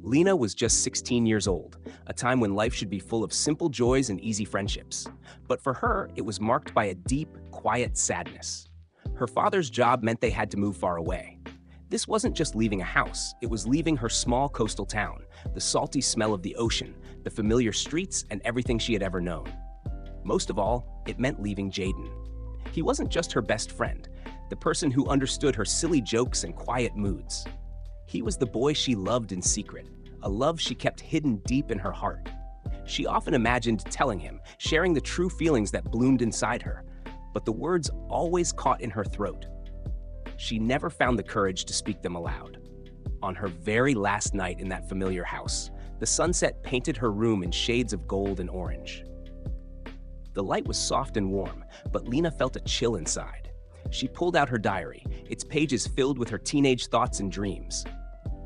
Lena was just 16 years old, a time when life should be full of simple joys and easy friendships. But for her, it was marked by a deep, quiet sadness. Her father's job meant they had to move far away. This wasn't just leaving a house, it was leaving her small coastal town, the salty smell of the ocean, the familiar streets, and everything she had ever known. Most of all, it meant leaving Jayden. He wasn't just her best friend, the person who understood her silly jokes and quiet moods. He was the boy she loved in secret, a love she kept hidden deep in her heart. She often imagined telling him, sharing the true feelings that bloomed inside her, but the words always caught in her throat. She never found the courage to speak them aloud. On her very last night in that familiar house, the sunset painted her room in shades of gold and orange. The light was soft and warm, but Lena felt a chill inside. She pulled out her diary, its pages filled with her teenage thoughts and dreams.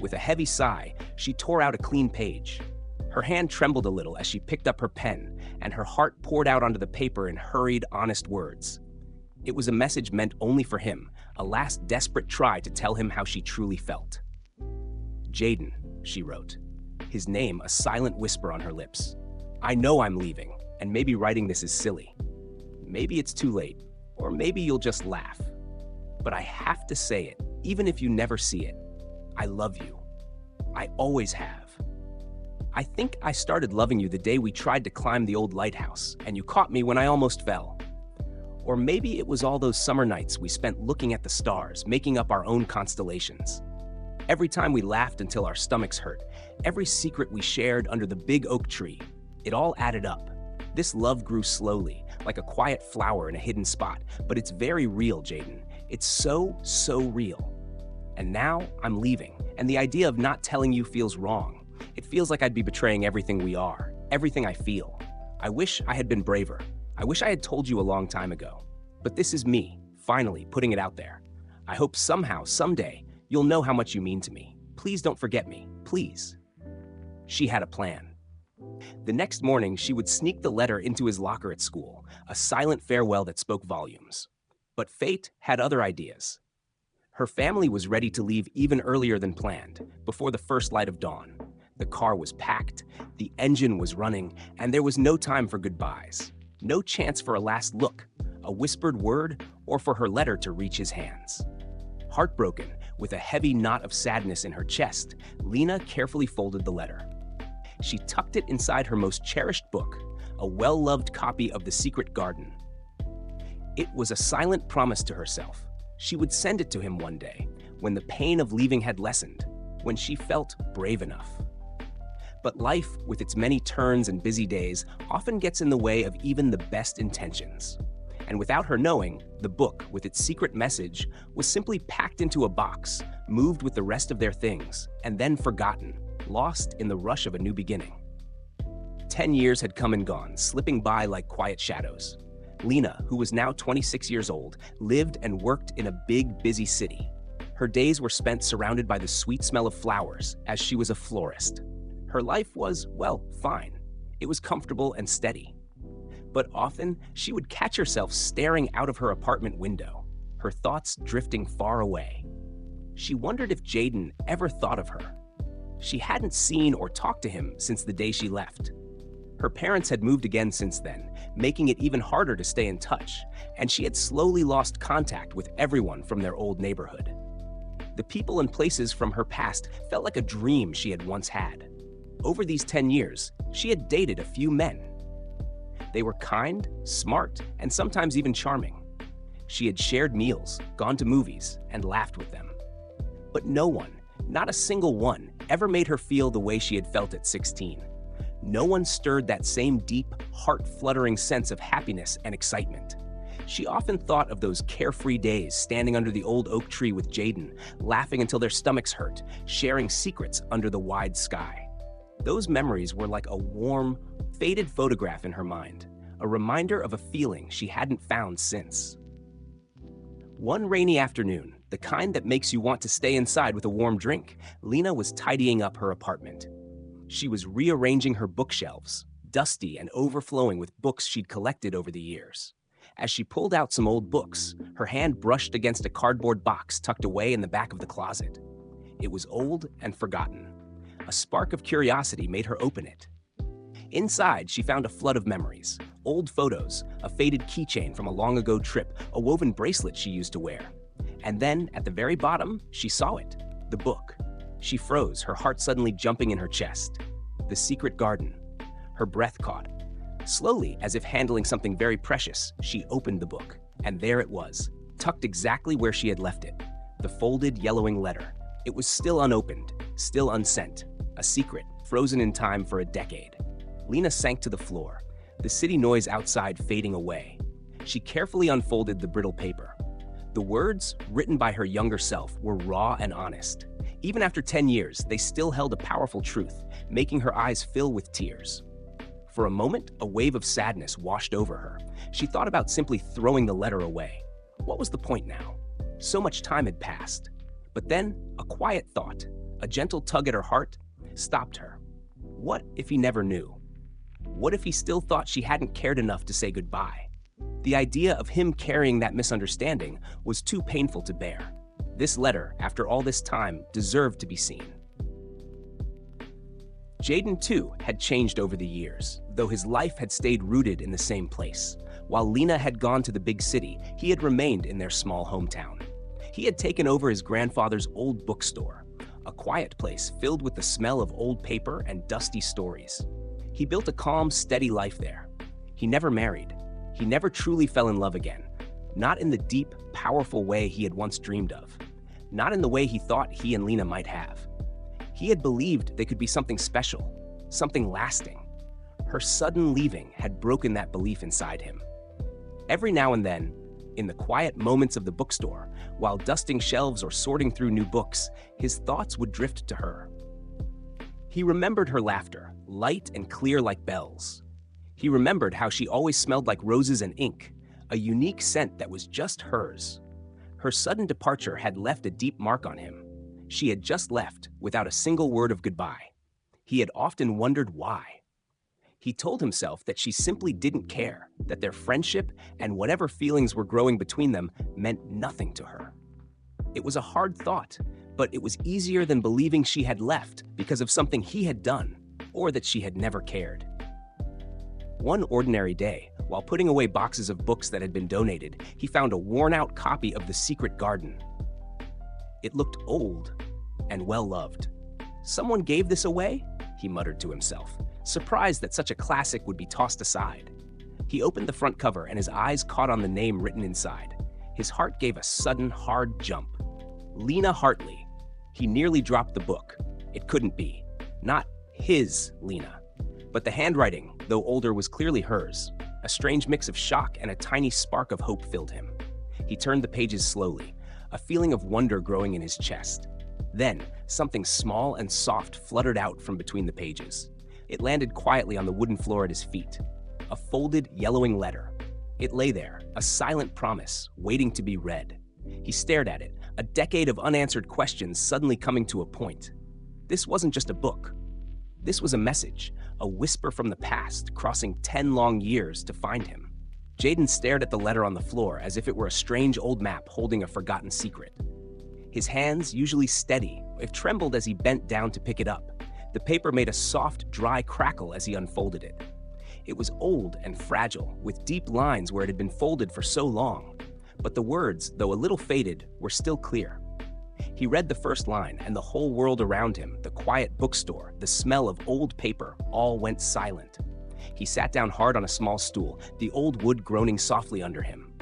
With a heavy sigh, she tore out a clean page. Her hand trembled a little as she picked up her pen, and her heart poured out onto the paper in hurried, honest words. It was a message meant only for him, a last desperate try to tell him how she truly felt. Jayden, she wrote, his name a silent whisper on her lips. I know I'm leaving, and maybe writing this is silly. Maybe it's too late, or maybe you'll just laugh. But I have to say it, even if you never see it. I love you. I always have. I think I started loving you the day we tried to climb the old lighthouse, and you caught me when I almost fell. Or maybe it was all those summer nights we spent looking at the stars, making up our own constellations. Every time we laughed until our stomachs hurt, every secret we shared under the big oak tree, it all added up. This love grew slowly, like a quiet flower in a hidden spot, but it's very real, Jayden. It's so real. And now I'm leaving, and the idea of not telling you feels wrong. It feels like I'd be betraying everything we are, everything I feel. I wish I had been braver. I wish I had told you a long time ago. But this is me, finally putting it out there. I hope somehow, someday, you'll know how much you mean to me. Please don't forget me, please. She had a plan. The next morning, she would sneak the letter into his locker at school, a silent farewell that spoke volumes. But fate had other ideas. Her family was ready to leave even earlier than planned, before the first light of dawn. The car was packed, the engine was running, and there was no time for goodbyes. No chance for a last look, a whispered word, or for her letter to reach his hands. Heartbroken, with a heavy knot of sadness in her chest, Lena carefully folded the letter. She tucked it inside her most cherished book, a well-loved copy of The Secret Garden. It was a silent promise to herself. She would send it to him one day, when the pain of leaving had lessened, when she felt brave enough. But life, with its many turns and busy days, often gets in the way of even the best intentions. And without her knowing, the book, with its secret message, was simply packed into a box, moved with the rest of their things, and then forgotten, lost in the rush of a new beginning. 10 years had come and gone, slipping by like quiet shadows. Lena, who was now 26 years old, lived and worked in a big, busy city. Her days were spent surrounded by the sweet smell of flowers, as she was a florist. Her life was, well, fine. It was comfortable and steady. But often, she would catch herself staring out of her apartment window, her thoughts drifting far away. She wondered if Jayden ever thought of her. She hadn't seen or talked to him since the day she left. Her parents had moved again since then, making it even harder to stay in touch, and she had slowly lost contact with everyone from their old neighborhood. The people and places from her past felt like a dream she had once had. Over these 10 years, she had dated a few men. They were kind, smart, and sometimes even charming. She had shared meals, gone to movies, and laughed with them. But no one, not a single one, ever made her feel the way she had felt at 16. No one stirred that same deep, heart-fluttering sense of happiness and excitement. She often thought of those carefree days standing under the old oak tree with Jayden, laughing until their stomachs hurt, sharing secrets under the wide sky. Those memories were like a warm, faded photograph in her mind, a reminder of a feeling she hadn't found since. One rainy afternoon, the kind that makes you want to stay inside with a warm drink, Lena was tidying up her apartment. She was rearranging her bookshelves, dusty and overflowing with books she'd collected over the years. As she pulled out some old books, her hand brushed against a cardboard box tucked away in the back of the closet. It was old and forgotten. A spark of curiosity made her open it. Inside, she found a flood of memories, old photos, a faded keychain from a long-ago trip, a woven bracelet she used to wear. And then, at the very bottom, she saw it, the book. She froze, her heart suddenly jumping in her chest. The Secret Garden. Her breath caught. Slowly, as if handling something very precious, she opened the book. And there it was, tucked exactly where she had left it. The folded, yellowing letter. It was still unopened, still unsent. A secret, frozen in time for a decade. Lena sank to the floor, the city noise outside fading away. She carefully unfolded the brittle paper. The words, written by her younger self, were raw and honest. Even after 10 years, they still held a powerful truth, making her eyes fill with tears. For a moment, a wave of sadness washed over her. She thought about simply throwing the letter away. What was the point now? So much time had passed. But then, a quiet thought, a gentle tug at her heart, stopped her. What if he never knew? What if he still thought she hadn't cared enough to say goodbye? The idea of him carrying that misunderstanding was too painful to bear. This letter, after all this time, deserved to be seen. Jayden, too, had changed over the years, though his life had stayed rooted in the same place. While Lena had gone to the big city, he had remained in their small hometown. He had taken over his grandfather's old bookstore, a quiet place filled with the smell of old paper and dusty stories. He built a calm, steady life there. He never married. He never truly fell in love again. Not in the deep, powerful way he had once dreamed of. Not in the way he thought he and Lena might have. He had believed they could be something special, something lasting. Her sudden leaving had broken that belief inside him. Every now and then, in the quiet moments of the bookstore, while dusting shelves or sorting through new books, his thoughts would drift to her. He remembered her laughter, light and clear like bells. He remembered how she always smelled like roses and ink, a unique scent that was just hers. Her sudden departure had left a deep mark on him. She had just left without a single word of goodbye. He had often wondered why. He told himself that she simply didn't care, that their friendship and whatever feelings were growing between them meant nothing to her. It was a hard thought, but it was easier than believing she had left because of something he had done, or that she had never cared. One ordinary day, while putting away boxes of books that had been donated, he found a worn-out copy of The Secret Garden. It looked old and well-loved. "Someone gave this away?" he muttered to himself, surprised that such a classic would be tossed aside. He opened the front cover and his eyes caught on the name written inside. His heart gave a sudden, hard jump. Lena Hartley. He nearly dropped the book. It couldn't be. Not his Lena. But the handwriting, though older, was clearly hers. A strange mix of shock and a tiny spark of hope filled him. He turned the pages slowly, a feeling of wonder growing in his chest. Then, something small and soft fluttered out from between the pages. It landed quietly on the wooden floor at his feet. A folded, yellowing letter. It lay there, a silent promise, waiting to be read. He stared at it, a decade of unanswered questions suddenly coming to a point. This wasn't just a book. This was a message, a whisper from the past, crossing 10 long years to find him. Jayden stared at the letter on the floor as if it were a strange old map holding a forgotten secret. His hands, usually steady, trembled as he bent down to pick it up. The paper made a soft, dry crackle as he unfolded it. It was old and fragile, with deep lines where it had been folded for so long. But the words, though a little faded, were still clear. He read the first line, and the whole world around him, the quiet bookstore, the smell of old paper, all went silent. He sat down hard on a small stool, the old wood groaning softly under him.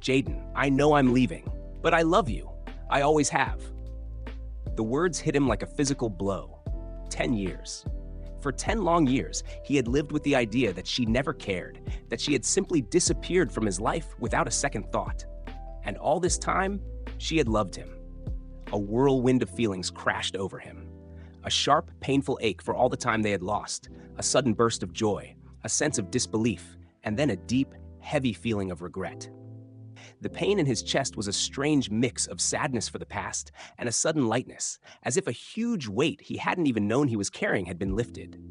"Jayden, I know I'm leaving, but I love you. I always have." The words hit him like a physical blow. 10 years. For 10 long years, he had lived with the idea that she never cared, that she had simply disappeared from his life without a second thought. And all this time, she had loved him. A whirlwind of feelings crashed over him. A sharp, painful ache for all the time they had lost, a sudden burst of joy, a sense of disbelief, and then a deep, heavy feeling of regret. The pain in his chest was a strange mix of sadness for the past and a sudden lightness, as if a huge weight he hadn't even known he was carrying had been lifted.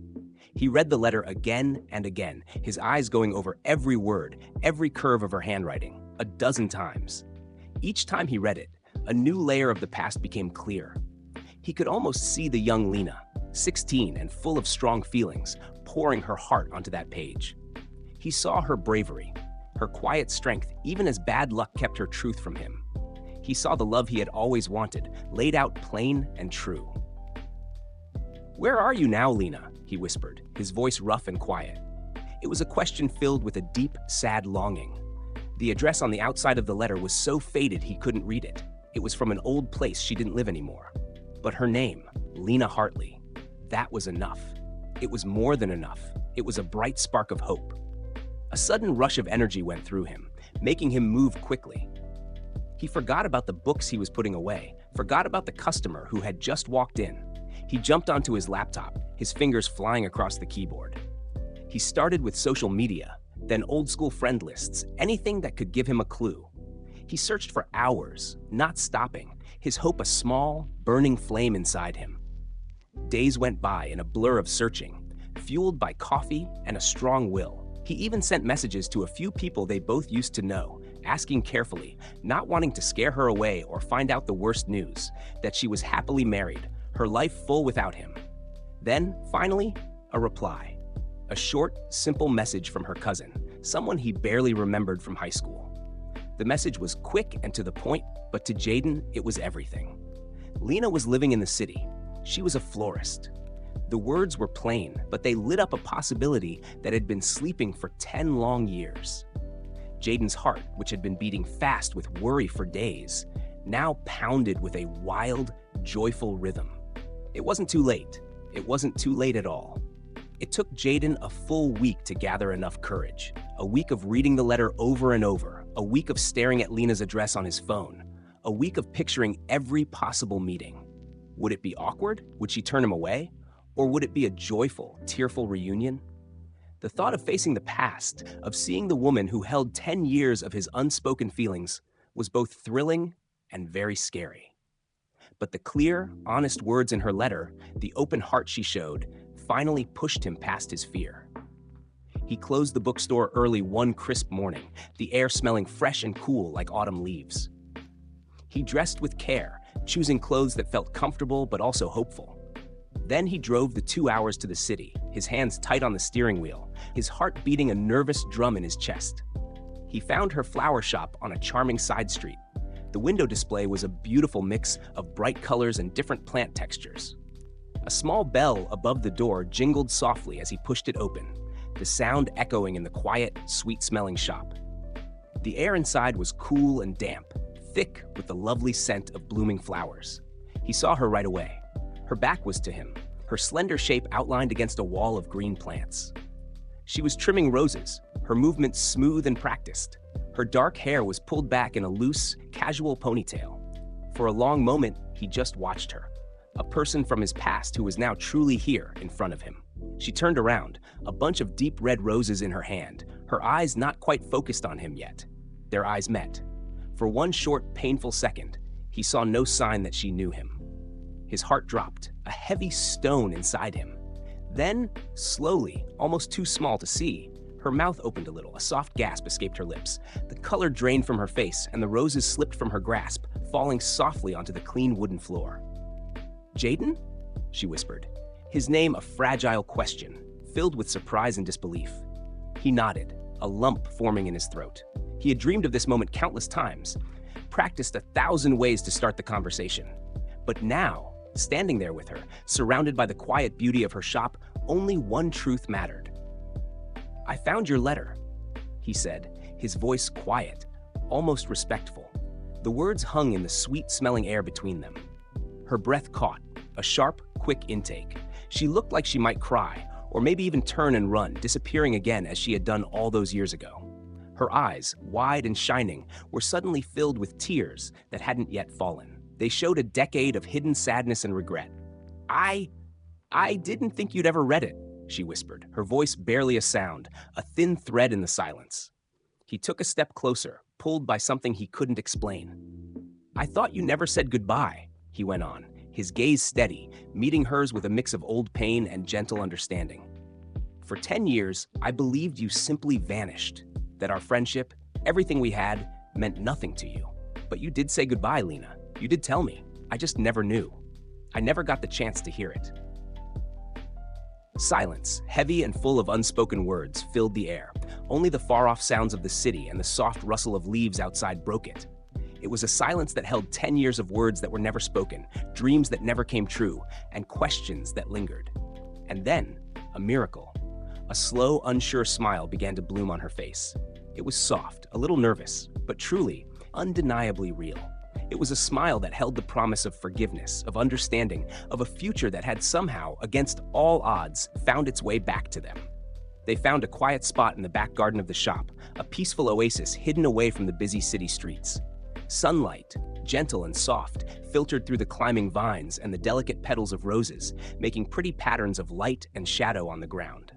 He read the letter again and again, his eyes going over every word, every curve of her handwriting, a dozen times. Each time he read it, a new layer of the past became clear. He could almost see the young Lena, 16 and full of strong feelings, pouring her heart onto that page. He saw her bravery, her quiet strength, even as bad luck kept her truth from him. He saw the love he had always wanted, laid out plain and true. "Where are you now, Lena?" he whispered, his voice rough and quiet. It was a question filled with a deep, sad longing. The address on the outside of the letter was so faded he couldn't read it. It was from an old place she didn't live anymore. But her name, Lena Hartley, that was enough. It was more than enough. It was a bright spark of hope. A sudden rush of energy went through him, making him move quickly. He forgot about the books he was putting away, forgot about the customer who had just walked in. He jumped onto his laptop, his fingers flying across the keyboard. He started with social media, then old-school friend lists, anything that could give him a clue. He searched for hours, not stopping, his hope a small, burning flame inside him. Days went by in a blur of searching, fueled by coffee and a strong will. He even sent messages to a few people they both used to know, asking carefully, not wanting to scare her away or find out the worst news, that she was happily married, her life full without him. Then, finally, a reply. A short, simple message from her cousin, someone he barely remembered from high school. The message was quick and to the point, but to Jayden, it was everything. Lena was living in the city. She was a florist. The words were plain, but they lit up a possibility that had been sleeping for 10 long years. Jayden's heart, which had been beating fast with worry for days, now pounded with a wild, joyful rhythm. It wasn't too late. It wasn't too late at all. It took Jayden a full week to gather enough courage, a week of reading the letter over and over, a week of staring at Lena's address on his phone, a week of picturing every possible meeting. Would it be awkward? Would she turn him away? Or would it be a joyful, tearful reunion? The thought of facing the past, of seeing the woman who held 10 years of his unspoken feelings, was both thrilling and very scary. But the clear, honest words in her letter, the open heart she showed, finally pushed him past his fear. He closed the bookstore early one crisp morning, the air smelling fresh and cool like autumn leaves. He dressed with care, choosing clothes that felt comfortable but also hopeful. Then he drove the 2 hours to the city, his hands tight on the steering wheel, his heart beating a nervous drum in his chest. He found her flower shop on a charming side street. The window display was a beautiful mix of bright colors and different plant textures. A small bell above the door jingled softly as he pushed it open, the sound echoing in the quiet, sweet-smelling shop. The air inside was cool and damp, thick with the lovely scent of blooming flowers. He saw her right away. Her back was to him, her slender shape outlined against a wall of green plants. She was trimming roses, her movements smooth and practiced. Her dark hair was pulled back in a loose, casual ponytail. For a long moment, he just watched her, a person from his past who was now truly here in front of him. She turned around, a bunch of deep red roses in her hand, her eyes not quite focused on him yet. Their eyes met. For one short, painful second, he saw no sign that she knew him. His heart dropped, a heavy stone inside him. Then, slowly, almost too small to see, her mouth opened a little, a soft gasp escaped her lips. The color drained from her face, and the roses slipped from her grasp, falling softly onto the clean wooden floor. "Jayden?" she whispered, his name a fragile question, filled with surprise and disbelief. He nodded, a lump forming in his throat. He had dreamed of this moment countless times, practiced 1,000 ways to start the conversation. But now, standing there with her, surrounded by the quiet beauty of her shop, only one truth mattered. "I found your letter," he said, his voice quiet, almost respectful. The words hung in the sweet-smelling air between them. Her breath caught, a sharp, quick intake. She looked like she might cry, or maybe even turn and run, disappearing again as she had done all those years ago. Her eyes, wide and shining, were suddenly filled with tears that hadn't yet fallen. They showed a decade of hidden sadness and regret. I didn't think you'd ever read it," she whispered, her voice barely a sound, a thin thread in the silence. He took a step closer, pulled by something he couldn't explain. "I thought you never said goodbye," he went on, his gaze steady, meeting hers with a mix of old pain and gentle understanding. "For 10 years, I believed you simply vanished, that our friendship, everything we had, meant nothing to you. But you did say goodbye, Lena. You did tell me. I just never knew. I never got the chance to hear it. Silence, heavy and full of unspoken words, filled the air. Only the far-off sounds of the city and the soft rustle of leaves outside broke it. It was a silence that held 10 years of words that were never spoken, dreams that never came true, and questions that lingered. And then, a miracle. A slow, unsure smile began to bloom on her face. It was soft, a little nervous, but truly, undeniably real. It was a smile that held the promise of forgiveness, of understanding, of a future that had somehow, against all odds, found its way back to them. They found a quiet spot in the back garden of the shop, a peaceful oasis hidden away from the busy city streets. Sunlight, gentle and soft, filtered through the climbing vines and the delicate petals of roses, making pretty patterns of light and shadow on the ground.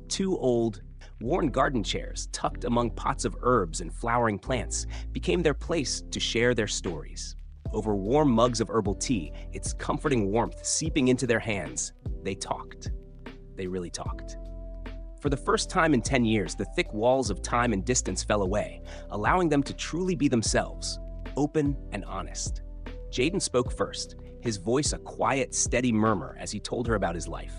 Two old, worn garden chairs, tucked among pots of herbs and flowering plants, became their place to share their stories. Over warm mugs of herbal tea, its comforting warmth seeping into their hands, they talked. They really talked. For the first time in 10 years, the thick walls of time and distance fell away, allowing them to truly be themselves, open and honest. Jayden spoke first, his voice a quiet, steady murmur as he told her about his life.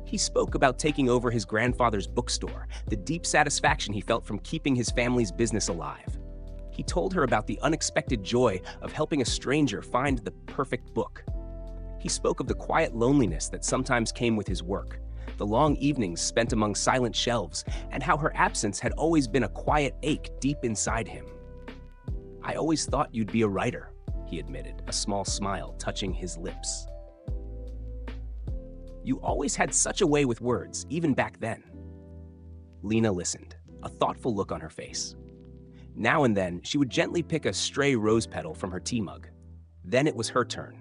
He spoke about taking over his grandfather's bookstore, the deep satisfaction he felt from keeping his family's business alive. He told her about the unexpected joy of helping a stranger find the perfect book. He spoke of the quiet loneliness that sometimes came with his work, the long evenings spent among silent shelves, and how her absence had always been a quiet ache deep inside him. "I always thought you'd be a writer," he admitted, a small smile touching his lips. "You always had such a way with words, even back then." Lena listened, a thoughtful look on her face. Now and then, she would gently pick a stray rose petal from her tea mug. Then it was her turn.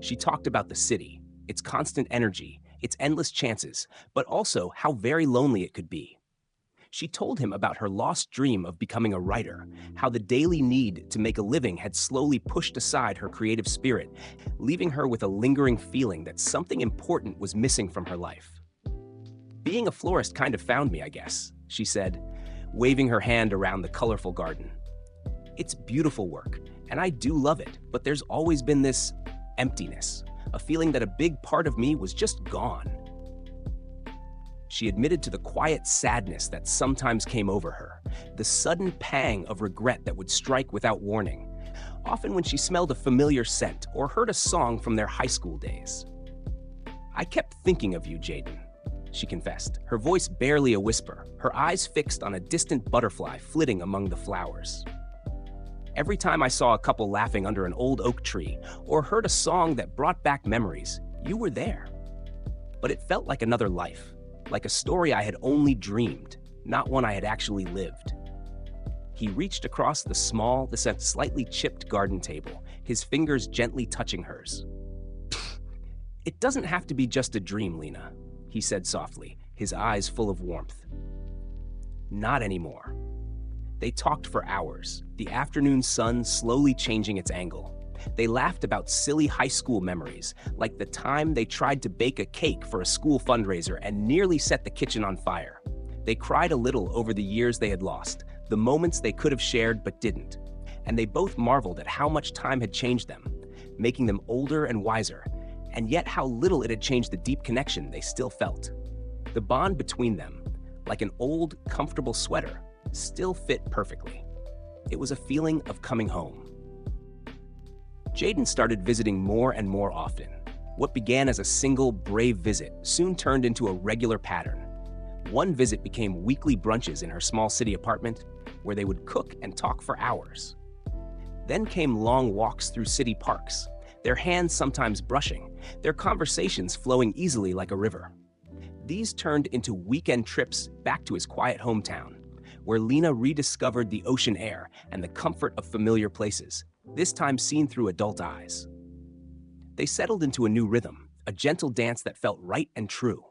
She talked about the city, its constant energy, its endless chances, but also how very lonely it could be. She told him about her lost dream of becoming a writer, how the daily need to make a living had slowly pushed aside her creative spirit, leaving her with a lingering feeling that something important was missing from her life. "Being a florist kind of found me, I guess," she said, waving her hand around the colorful garden. "It's beautiful work, and I do love it, but there's always been this emptiness, a feeling that a big part of me was just gone." She admitted to the quiet sadness that sometimes came over her, the sudden pang of regret that would strike without warning, often when she smelled a familiar scent or heard a song from their high school days. "I kept thinking of you, Jayden," she confessed, her voice barely a whisper, her eyes fixed on a distant butterfly flitting among the flowers. "Every time I saw a couple laughing under an old oak tree or heard a song that brought back memories, you were there. But it felt like another life, like a story I had only dreamed, not one I had actually lived." He reached across the slightly chipped garden table, his fingers gently touching hers. "It doesn't have to be just a dream, Lena," he said softly, his eyes full of warmth. "Not anymore." They talked for hours, the afternoon sun slowly changing its angle. They laughed about silly high school memories, like the time they tried to bake a cake for a school fundraiser and nearly set the kitchen on fire. They cried a little over the years they had lost, the moments they could have shared but didn't. And they both marveled at how much time had changed them, making them older and wiser, and yet how little it had changed the deep connection they still felt. The bond between them, like an old, comfortable sweater, still fit perfectly. It was a feeling of coming home. Jayden started visiting more and more often. What began as a single, brave visit soon turned into a regular pattern. One visit became weekly brunches in her small city apartment, where they would cook and talk for hours. Then came long walks through city parks, their hands sometimes brushing, their conversations flowing easily like a river. These turned into weekend trips back to his quiet hometown, where Lena rediscovered the ocean air and the comfort of familiar places, this time seen through adult eyes. They settled into a new rhythm, a gentle dance that felt right and true.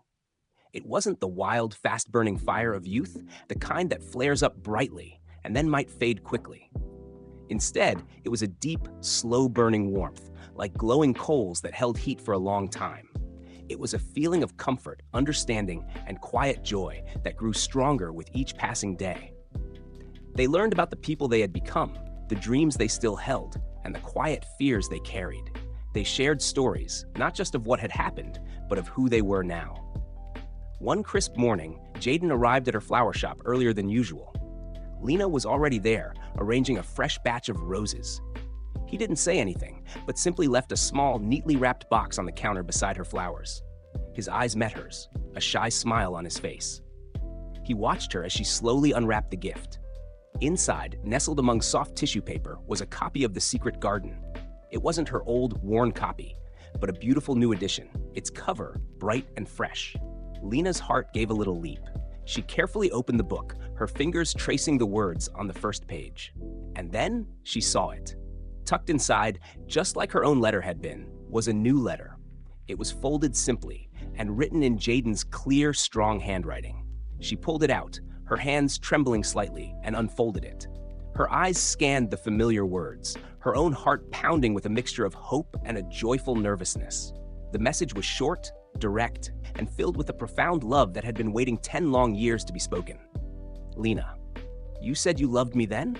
It wasn't the wild, fast-burning fire of youth, the kind that flares up brightly and then might fade quickly. Instead, it was a deep, slow-burning warmth, like glowing coals that held heat for a long time. It was a feeling of comfort, understanding, and quiet joy that grew stronger with each passing day. They learned about the people they had become, the dreams they still held, and the quiet fears they carried. They shared stories, not just of what had happened, but of who they were now. One crisp morning, Jayden arrived at her flower shop earlier than usual. Lena was already there, arranging a fresh batch of roses. He didn't say anything, but simply left a small, neatly wrapped box on the counter beside her flowers. His eyes met hers, a shy smile on his face. He watched her as she slowly unwrapped the gift. Inside, nestled among soft tissue paper, was a copy of The Secret Garden. It wasn't her old, worn copy, but a beautiful new edition, its cover bright and fresh. Lena's heart gave a little leap. She carefully opened the book, her fingers tracing the words on the first page. And then she saw it. Tucked inside, just like her own letter had been, was a new letter. It was folded simply and written in Jayden's clear, strong handwriting. She pulled it out, her hands trembling slightly, and unfolded it. Her eyes scanned the familiar words, her own heart pounding with a mixture of hope and a joyful nervousness. The message was short, direct, and filled with a profound love that had been waiting 10 long years to be spoken. Lena, you said you loved me then?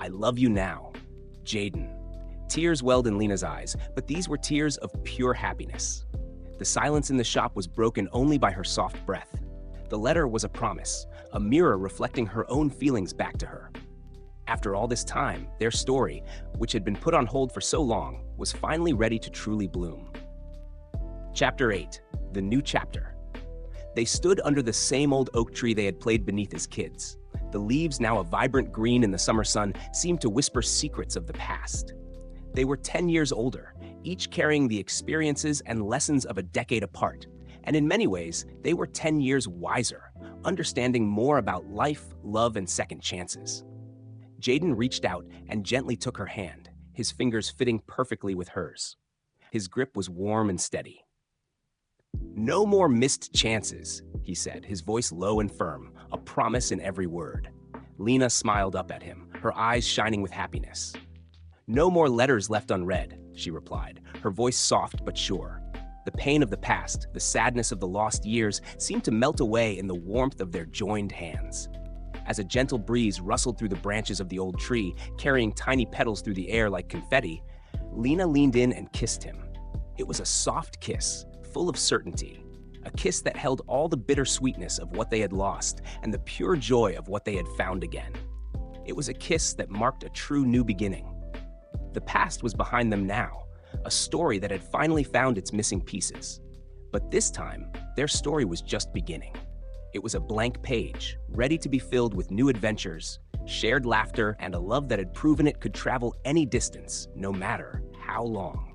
I love you now. Jayden. Tears welled in Lena's eyes, but these were tears of pure happiness. The silence in the shop was broken only by her soft breath. The letter was a promise, a mirror reflecting her own feelings back to her. After all this time, their story, which had been put on hold for so long, was finally ready to truly bloom. Chapter 8, The New Chapter. They stood under the same old oak tree they had played beneath as kids. The leaves, now a vibrant green in the summer sun, seemed to whisper secrets of the past. They were 10 years older, each carrying the experiences and lessons of a decade apart. And in many ways, they were 10 years wiser, understanding more about life, love, and second chances. Jayden reached out and gently took her hand, his fingers fitting perfectly with hers. His grip was warm and steady. "No more missed chances," he said, his voice low and firm, a promise in every word. Lena smiled up at him, her eyes shining with happiness. "No more letters left unread," she replied, her voice soft but sure. The pain of the past, the sadness of the lost years, seemed to melt away in the warmth of their joined hands. As a gentle breeze rustled through the branches of the old tree, carrying tiny petals through the air like confetti, Lena leaned in and kissed him. It was a soft kiss, full of certainty, a kiss that held all the bitter sweetness of what they had lost and the pure joy of what they had found again. It was a kiss that marked a true new beginning. The past was behind them now, a story that had finally found its missing pieces. But this time, their story was just beginning. It was a blank page, ready to be filled with new adventures, shared laughter, and a love that had proven it could travel any distance, no matter how long.